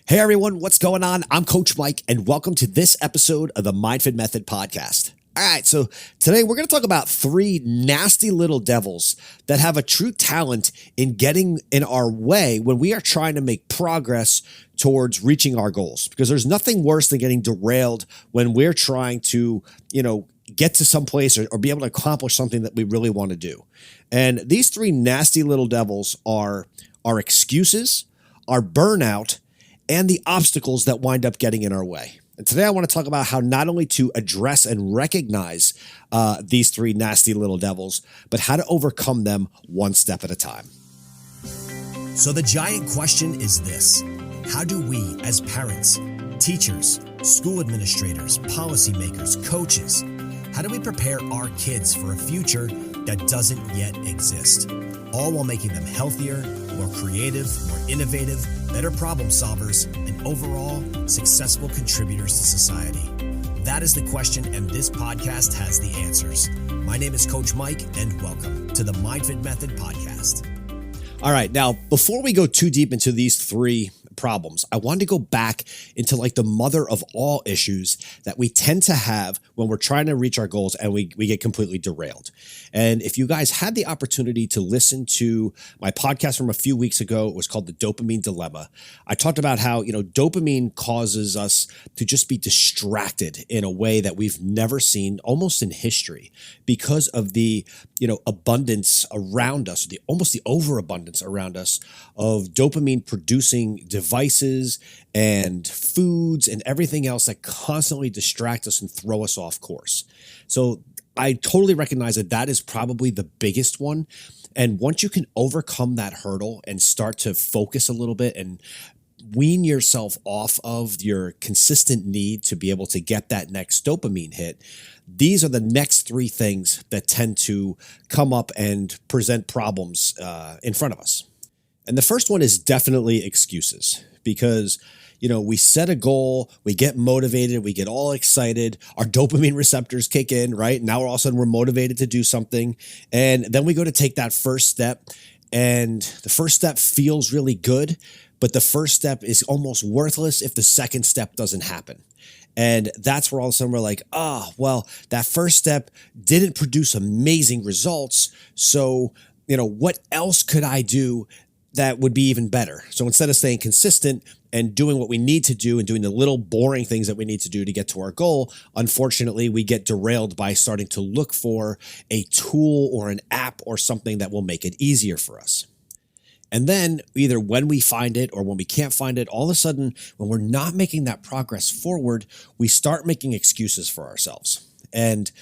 Hey everyone, what's going on? I'm Coach Mike, and welcome to this episode of the MindFit Method podcast. All right, so today we're going to talk about three nasty little devils that have a true talent in getting in our way when we are trying to make progress towards reaching our goals. Because there's nothing worse than getting derailed when we're trying to, get to some place or be able to accomplish something that we really want to do. And these three nasty little devils are our excuses, our burnout, and the obstacles that wind up getting in our way. And today I want to talk about how not only to address and recognize these three nasty little devils, but how to overcome them one step at a time. So the giant question is this: how do we as parents, teachers, school administrators, policymakers, coaches, how do we prepare our kids for a future that doesn't yet exist? All while making them healthier, more creative, more innovative, better problem solvers, and overall successful contributors to society. That is the question, and this podcast has the answers. My name is Coach Mike, and welcome to the MindFit Method podcast. All right, now before we go too deep into these three problems, I wanted to go back into like the mother of all issues that we tend to have when we're trying to reach our goals and we get completely derailed. And if you guys had the opportunity to listen to my podcast from a few weeks ago, it was called The Dopamine Dilemma. I talked about how, dopamine causes us to just be distracted in a way that we've never seen almost in history because of the, abundance around us, almost the overabundance around us of dopamine producing devices and foods and everything else that constantly distract us and throw us off course. So I totally recognize that is probably the biggest one. And once you can overcome that hurdle and start to focus a little bit and wean yourself off of your consistent need to be able to get that next dopamine hit, these are the next three things that tend to come up and present problems in front of us. And the first one is definitely excuses, because we set a goal, we get motivated, we get all excited, our dopamine receptors kick in, right? Now all of a sudden we're motivated to do something. And then we go to take that first step, and the first step feels really good, but the first step is almost worthless if the second step doesn't happen. And that's where all of a sudden we're like, that first step didn't produce amazing results. So, what else could I do that would be even better? So instead of staying consistent and doing what we need to do and doing the little boring things that we need to do to get to our goal, unfortunately, we get derailed by starting to look for a tool or an app or something that will make it easier for us. And then either when we find it or when we can't find it, all of a sudden, when we're not making that progress forward, we start making excuses for ourselves. And,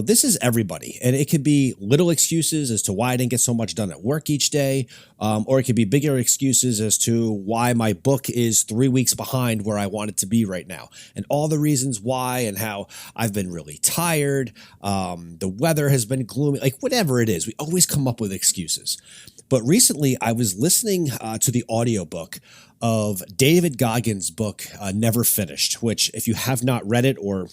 this is everybody. And it could be little excuses as to why I didn't get so much done at work each day. Or it could be bigger excuses as to why my book is 3 weeks behind where I want it to be right now. And all the reasons why, and how I've been really tired. The weather has been gloomy, like whatever it is, we always come up with excuses. But recently I was listening to the audiobook of David Goggins' book, Never Finished, which if you have not read it or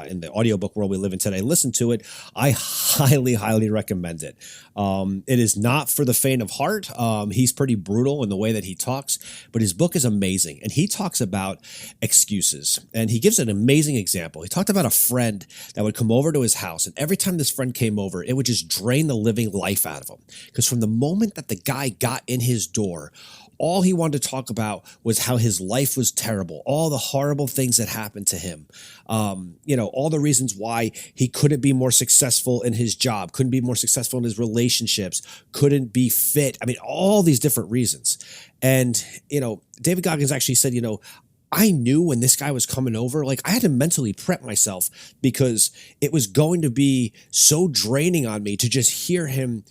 in the audiobook world we live in today, listen to it. I highly, highly recommend it. It is not for the faint of heart. He's pretty brutal in the way that he talks, but his book is amazing. And he talks about excuses, and he gives an amazing example. He talked about a friend that would come over to his house, and every time this friend came over, it would just drain the living life out of him. Because from the moment that the guy got in his door, all he wanted to talk about was how his life was terrible, all the horrible things that happened to him, all the reasons why he couldn't be more successful in his job, couldn't be more successful in his relationships, couldn't be fit. I mean, all these different reasons. And, David Goggins actually said, I knew when this guy was coming over, like I had to mentally prep myself because it was going to be so draining on me to just hear him,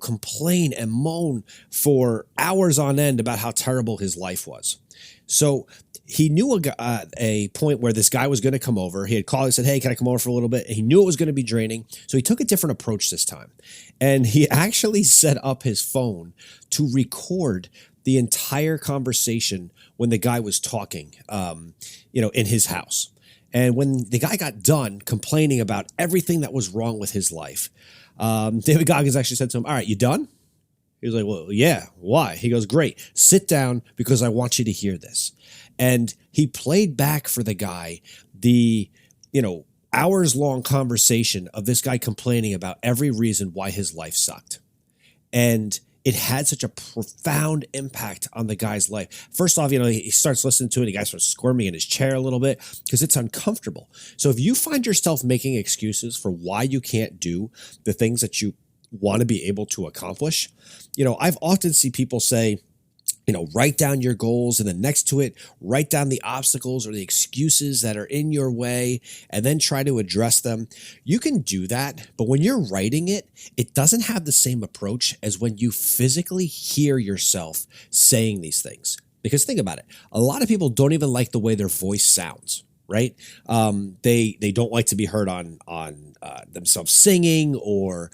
complain and moan for hours on end about how terrible his life was. So he knew a point where this guy was going to come over. He had called and said, hey, can I come over for a little bit? And he knew it was going to be draining. So he took a different approach this time. And he actually set up his phone to record the entire conversation when the guy was talking, in his house. And when the guy got done complaining about everything that was wrong with his life, David Goggins actually said to him, all right, you done? He was like, well, yeah, why? He goes, great. Sit down because I want you to hear this. And he played back for the guy the, hours long conversation of this guy complaining about every reason why his life sucked. And it had such a profound impact on the guy's life. First off, he starts listening to it. The guy starts squirming in his chair a little bit because it's uncomfortable. So if you find yourself making excuses for why you can't do the things that you want to be able to accomplish, I've often seen people say, write down your goals, and then next to it, write down the obstacles or the excuses that are in your way, and then try to address them. You can do that, but when you're writing it, it doesn't have the same approach as when you physically hear yourself saying these things. Because think about it. A lot of people don't even like the way their voice sounds, right? They don't like to be heard on themselves singing or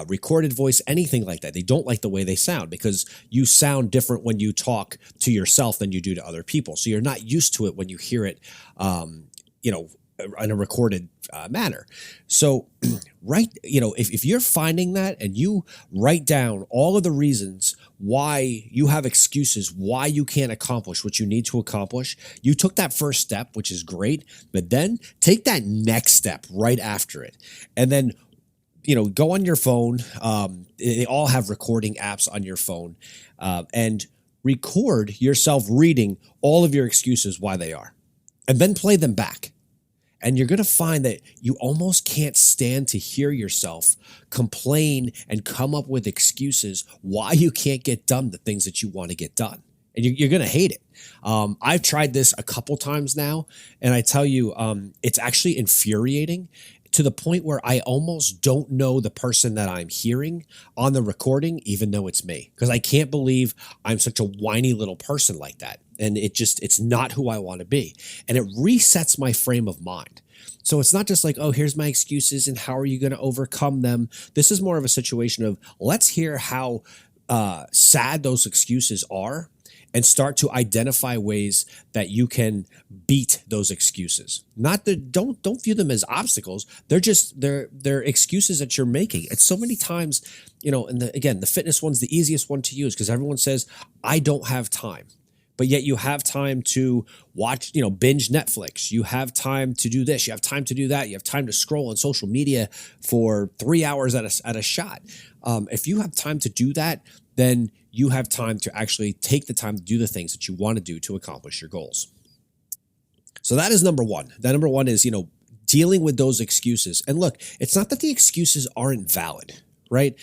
recorded voice, anything like that. They don't like the way they sound because you sound different when you talk to yourself than you do to other people. So you're not used to it when you hear it, in a recorded manner. So if you're finding that and you write down all of the reasons why you have excuses, why you can't accomplish what you need to accomplish, you took that first step, which is great, but then take that next step right after it. And then, go on your phone. They all have recording apps on your phone, and record yourself reading all of your excuses, why they are, and then play them back. And you're going to find that you almost can't stand to hear yourself complain and come up with excuses why you can't get done the things that you want to get done. And you're going to hate it. I've tried this a couple times now, and I tell you, it's actually infuriating to the point where I almost don't know the person that I'm hearing on the recording, even though it's me, because I can't believe I'm such a whiny little person like that. And it's not who I want to be. And it resets my frame of mind. So it's not just like, oh, here's my excuses and how are you going to overcome them? This is more of a situation of let's hear how sad those excuses are and start to identify ways that you can beat those excuses. Not that don't view them as obstacles. They're excuses that you're making. And so many times, and the fitness one's the easiest one to use because everyone says, I don't have time. But yet you have time to watch, binge Netflix. You have time to do this. You have time to do that. You have time to scroll on social media for 3 hours at a shot. If you have time to do that, then you have time to actually take the time to do the things that you want to do to accomplish your goals. So that is number one. That number one is, dealing with those excuses. And look, it's not that the excuses aren't valid. Right?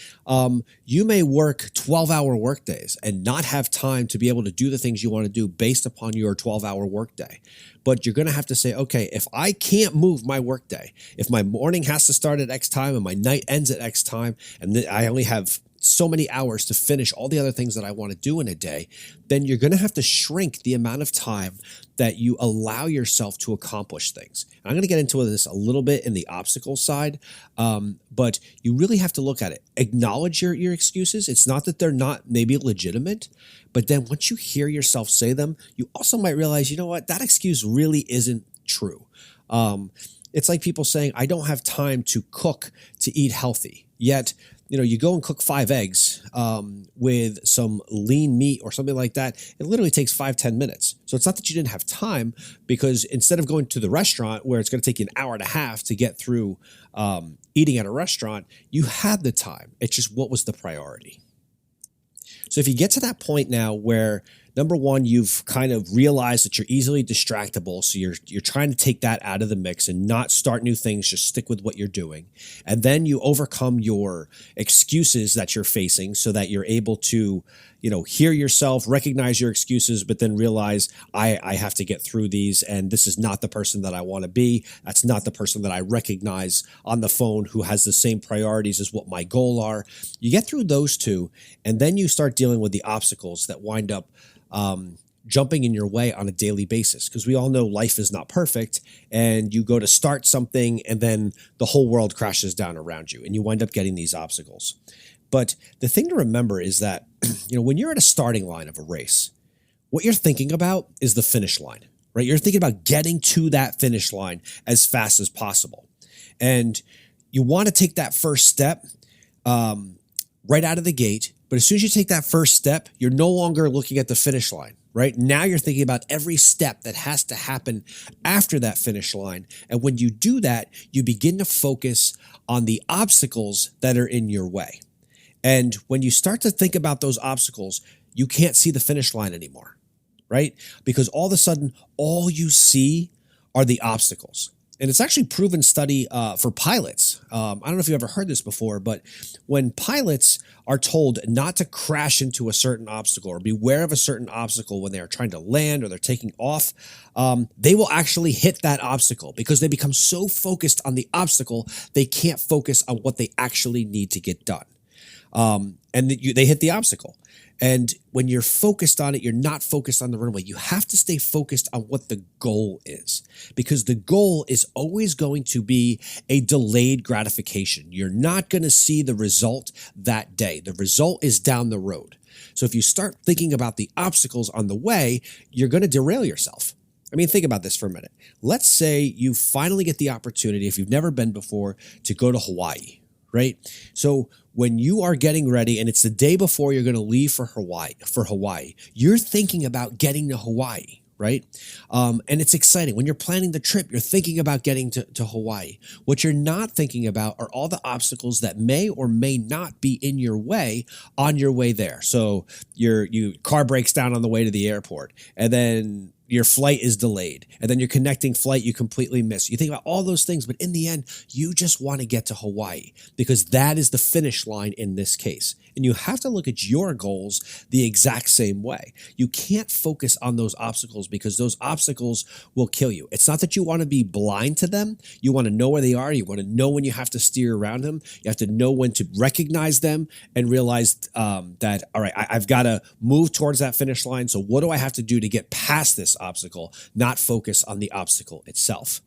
You may work 12-hour workdays and not have time to be able to do the things you want to do based upon your 12-hour workday. But you're going to have to say, okay, if I can't move my workday, if my morning has to start at X time and my night ends at X time, and I only have so many hours to finish all the other things that I want to do in a day, then you're going to have to shrink the amount of time that you allow yourself to accomplish things. And I'm going to get into this a little bit in the obstacle side, but you really have to look at it. Acknowledge your excuses. It's not that they're not maybe legitimate, but then once you hear yourself say them, you also might realize, you know what, that excuse really isn't true. It's like people saying, I don't have time to cook to eat healthy, yet you go and cook 5 eggs with some lean meat or something like that. It literally takes 5-10 minutes. So it's not that you didn't have time, because instead of going to the restaurant where it's going to take you an hour and a half to get through eating at a restaurant, you had the time. It's just what was the priority. So if you get to that point now where, number one, you've kind of realized that you're easily distractible, so you're trying to take that out of the mix and not start new things, just stick with what you're doing. And then you overcome your excuses that you're facing so that you're able to, hear yourself, recognize your excuses, but then realize I have to get through these, and this is not the person that I want to be. That's not the person that I recognize on the phone who has the same priorities as what my goal are. You get through those two, and then you start dealing with the obstacles that wind up jumping in your way on a daily basis, because we all know life is not perfect, and you go to start something and then the whole world crashes down around you and you wind up getting these obstacles. But the thing to remember is that, when you're at a starting line of a race, what you're thinking about is the finish line, right? You're thinking about getting to that finish line as fast as possible. And you want to take that first step, right out of the gate. But as soon as you take that first step, you're no longer looking at the finish line, right? Now you're thinking about every step that has to happen after that finish line. And when you do that, you begin to focus on the obstacles that are in your way. And when you start to think about those obstacles, you can't see the finish line anymore, right? Because all of a sudden, all you see are the obstacles. And it's actually proven study for pilots. I don't know if you've ever heard this before, but when pilots are told not to crash into a certain obstacle or beware of a certain obstacle when they are trying to land or they're taking off, they will actually hit that obstacle because they become so focused on the obstacle, they can't focus on what they actually need to get done. They hit the obstacle. And when you're focused on it, you're not focused on the runway. You have to stay focused on what the goal is, because the goal is always going to be a delayed gratification. You're not going to see the result that day. The result is down the road. So if you start thinking about the obstacles on the way, you're going to derail yourself. I mean, think about this for a minute. Let's say you finally get the opportunity, if you've never been before, to go to Hawaii, right? So when you are getting ready and it's the day before you're going to leave for Hawaii, you're thinking about getting to Hawaii, right? And it's exciting. When you're planning the trip, you're thinking about getting to Hawaii. What you're not thinking about are all the obstacles that may or may not be in your way on your way there. So your car breaks down on the way to the airport, and then your flight is delayed, and then your connecting flight you completely miss. You think about all those things, but in the end, you just want to get to Hawaii because that is the finish line in this case. And you have to look at your goals the exact same way. You can't focus on those obstacles because those obstacles will kill you. It's not that you want to be blind to them. You want to know where they are. You want to know when you have to steer around them. You have to know when to recognize them and realize that, all right, I've got to move towards that finish line. So what do I have to do to get past this obstacle, not focus on the obstacle itself?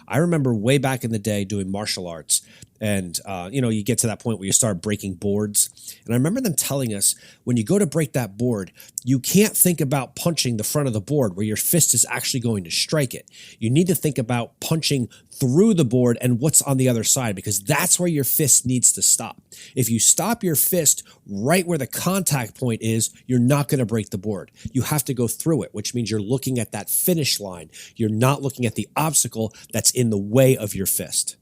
I remember way back in the day doing martial arts, and you get to that point where you start breaking boards. And I remember them telling us, when you go to break that board, you can't think about punching the front of the board where your fist is actually going to strike it. You need to think about punching through the board and what's on the other side, because that's where your fist needs to stop. If you stop your fist right where the contact point is, you're not going to break the board. You have to go through it, which means you're looking at that finish line. You're not looking at the obstacle that's in the way of your fist.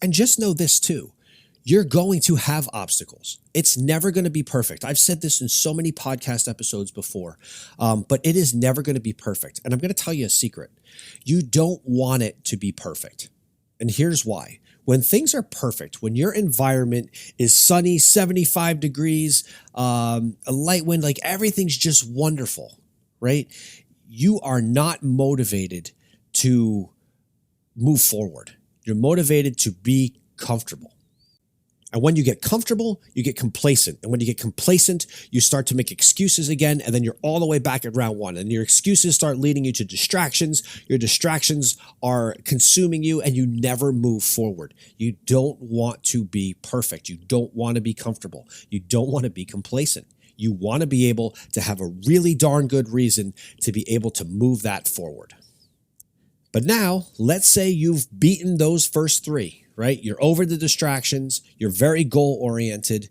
And just know this too, you're going to have obstacles. It's never going to be perfect. I've said this in so many podcast episodes before, but it is never going to be perfect. And I'm going to tell you a secret. You don't want it to be perfect. And here's why. When things are perfect, when your environment is sunny, 75 degrees, a light wind, like everything's just wonderful, right? You are not motivated to move forward. You're motivated to be comfortable. And when you get comfortable, you get complacent. And when you get complacent, you start to make excuses again, and then you're all the way back at round one. And your excuses start leading you to distractions. Your distractions are consuming you, and you never move forward. You don't want to be perfect. You don't want to be comfortable. You don't want to be complacent. You want to be able to have a really darn good reason to be able to move that forward. But now, let's say you've beaten those first three, right? You're over the distractions. You're very goal-oriented.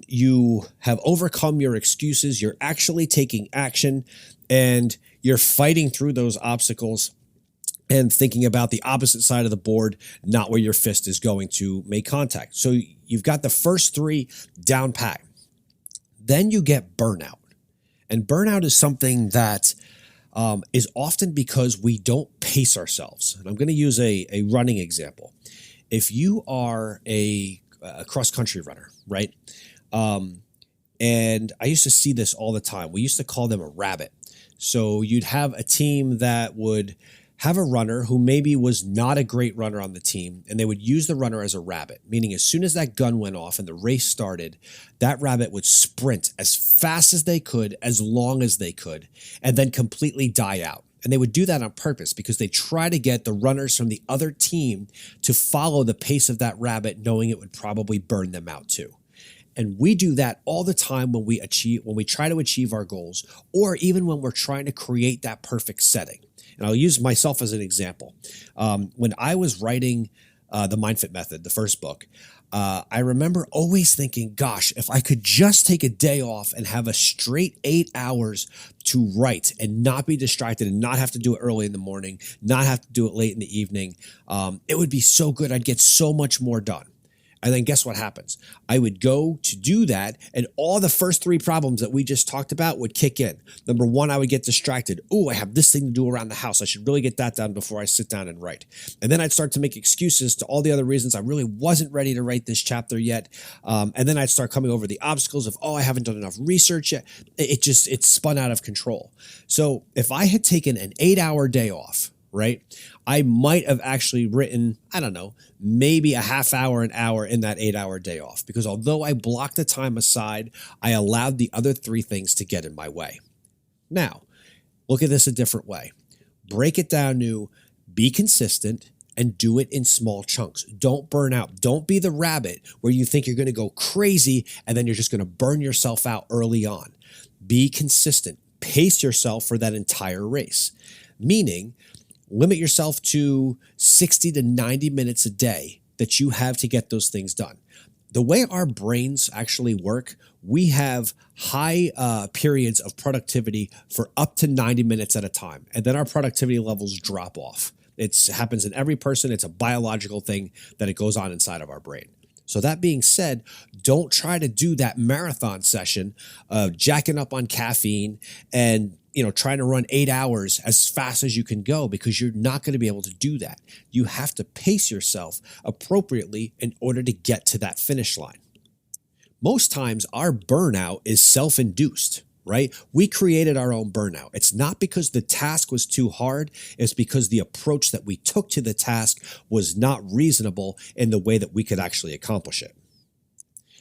You have overcome your excuses. You're actually taking action, and you're fighting through those obstacles and thinking about the opposite side of the board, not where your fist is going to make contact. So you've got the first three down pat. Then you get burnout. And burnout is something that is often because we don't pace ourselves. And I'm going to use a running example. If you are a cross-country runner, right? And I used to see this all the time. We used to call them a rabbit. So you'd have a team that would have a runner who maybe was not a great runner on the team, and they would use the runner as a rabbit, meaning as soon as that gun went off and the race started, that rabbit would sprint as fast as they could, as long as they could, and then completely die out. And they would do that on purpose because they try to get the runners from the other team to follow the pace of that rabbit, knowing it would probably burn them out too. And we do that all the time when we try to achieve our goals, or even when we're trying to create that perfect setting. And I'll use myself as an example. When I was writing The Mindfit Method, the first book, I remember always thinking, gosh, if I could just take a day off and have a straight 8 hours to write and not be distracted and not have to do it early in the morning, not have to do it late in the evening, it would be so good. I'd get so much more done. And then guess what happens? I would go to do that, and all the first three problems that we just talked about would kick in. Number one, I would get distracted. Oh, I have this thing to do around the house. I should really get that done before I sit down and write. And then I'd start to make excuses to all the other reasons I really wasn't ready to write this chapter yet. And then I'd start coming over the obstacles of, I haven't done enough research yet. It spun out of control. So if I had taken an 8-hour day off, right, I might have actually written, I don't know, maybe a half hour, an hour in that 8-hour day off, because although I blocked the time aside, I allowed the other three things to get in my way. Now, look at this a different way. Break it down to be consistent and do it in small chunks. Don't burn out. Don't be the rabbit where you think you're going to go crazy and then you're just going to burn yourself out early on. Be consistent. Pace yourself for that entire race, meaning limit yourself to 60 to 90 minutes a day that you have to get those things done. The way our brains actually work, we have high periods of productivity for up to 90 minutes at a time, and then our productivity levels drop off. It happens in every person. It's a biological thing that it goes on inside of our brain. So that being said, don't try to do that marathon session of jacking up on caffeine and trying to run 8 hours as fast as you can go, because you're not going to be able to do that. You have to pace yourself appropriately in order to get to that finish line. Most times our burnout is self-induced, right? We created our own burnout. It's not because the task was too hard. It's because the approach that we took to the task was not reasonable in the way that we could actually accomplish it.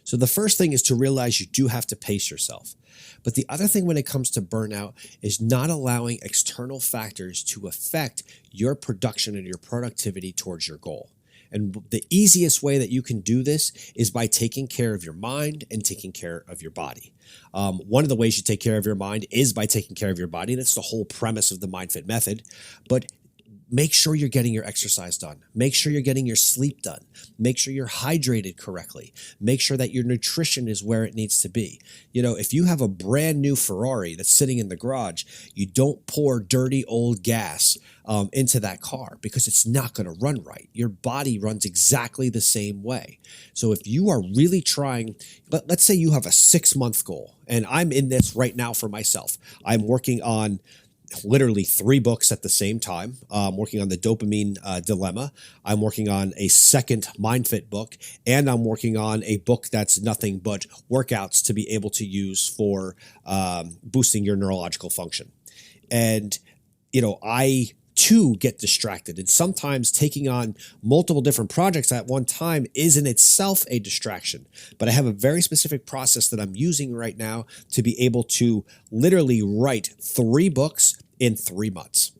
So the first thing is to realize you do have to pace yourself. But the other thing when it comes to burnout is not allowing external factors to affect your production and your productivity towards your goal. And the easiest way that you can do this is by taking care of your mind and taking care of your body. One of the ways you take care of your mind is by taking care of your body. That's the whole premise of the MindFit method. But make sure you're getting your exercise done. Make sure you're getting your sleep done. Make sure you're hydrated correctly. Make sure that your nutrition is where it needs to be. If you have a brand new Ferrari that's sitting in the garage, you don't pour dirty old gas into that car, because it's not going to run right. Your body runs exactly the same way. So if you are really trying, let's say you have a 6-month goal, and I'm in this right now for myself. I'm working on literally 3 books at the same time. I'm working on the dopamine dilemma. I'm working on a second MindFit book, and I'm working on a book that's nothing but workouts to be able to use for boosting your neurological function. And, I too get distracted. And sometimes taking on multiple different projects at one time is in itself a distraction. But I have a very specific process that I'm using right now to be able to literally write 3 books in 3 months,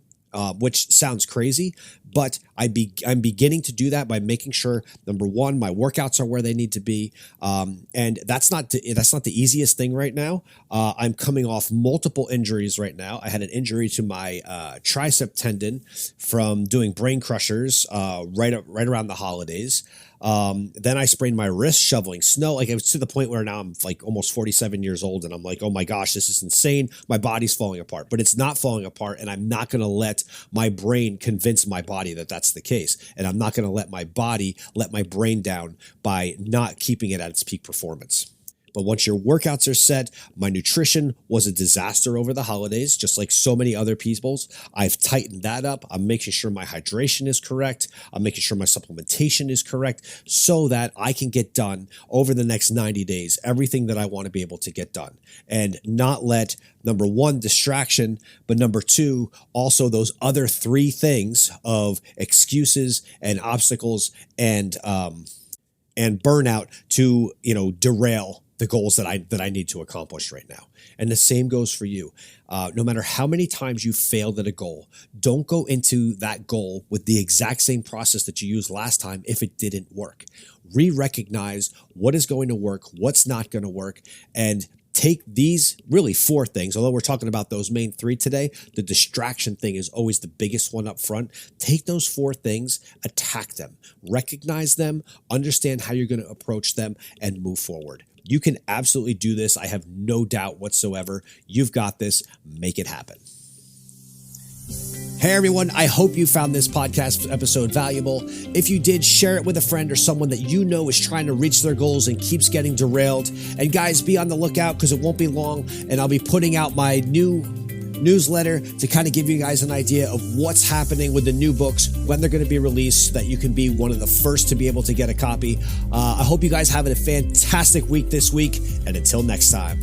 which sounds crazy, but I'm beginning to do that by making sure, number one, my workouts are where they need to be. And that's not the easiest thing right now. I'm coming off multiple injuries right now. I had an injury to my tricep tendon from doing brain crushers right around the holidays. Then I sprained my wrist shoveling snow. Like, it was to the point where now I'm like almost 47 years old, and I'm like, oh my gosh, this is insane. My body's falling apart, but it's not falling apart. And I'm not going to let my brain convince my body that that's the case. And I'm not going to let my body let my brain down by not keeping it at its peak performance. But once your workouts are set, my nutrition was a disaster over the holidays, just like so many other people's. I've tightened that up. I'm making sure my hydration is correct. I'm making sure my supplementation is correct so that I can get done over the next 90 days, everything that I want to be able to get done, and not let, number one, distraction, but number two, also those other 3 things of excuses and obstacles and burnout to, derail the goals that I need to accomplish right now. And the same goes for you. No matter how many times you failed at a goal, don't go into that goal with the exact same process that you used last time if it didn't work. Re-recognize what is going to work, what's not going to work, and take these really 4 things, although we're talking about those main 3 today, the distraction thing is always the biggest one up front. Take those 4 things, attack them, recognize them, understand how you're going to approach them, and move forward. You can absolutely do this. I have no doubt whatsoever. You've got this. Make it happen. Hey everyone, I hope you found this podcast episode valuable. If you did, share it with a friend or someone that you know is trying to reach their goals and keeps getting derailed. And guys, be on the lookout because it won't be long and I'll be putting out my new newsletter to kind of give you guys an idea of what's happening with the new books, when they're going to be released, so that you can be one of the first to be able to get a copy. I hope you guys have a fantastic week this week, and until next time.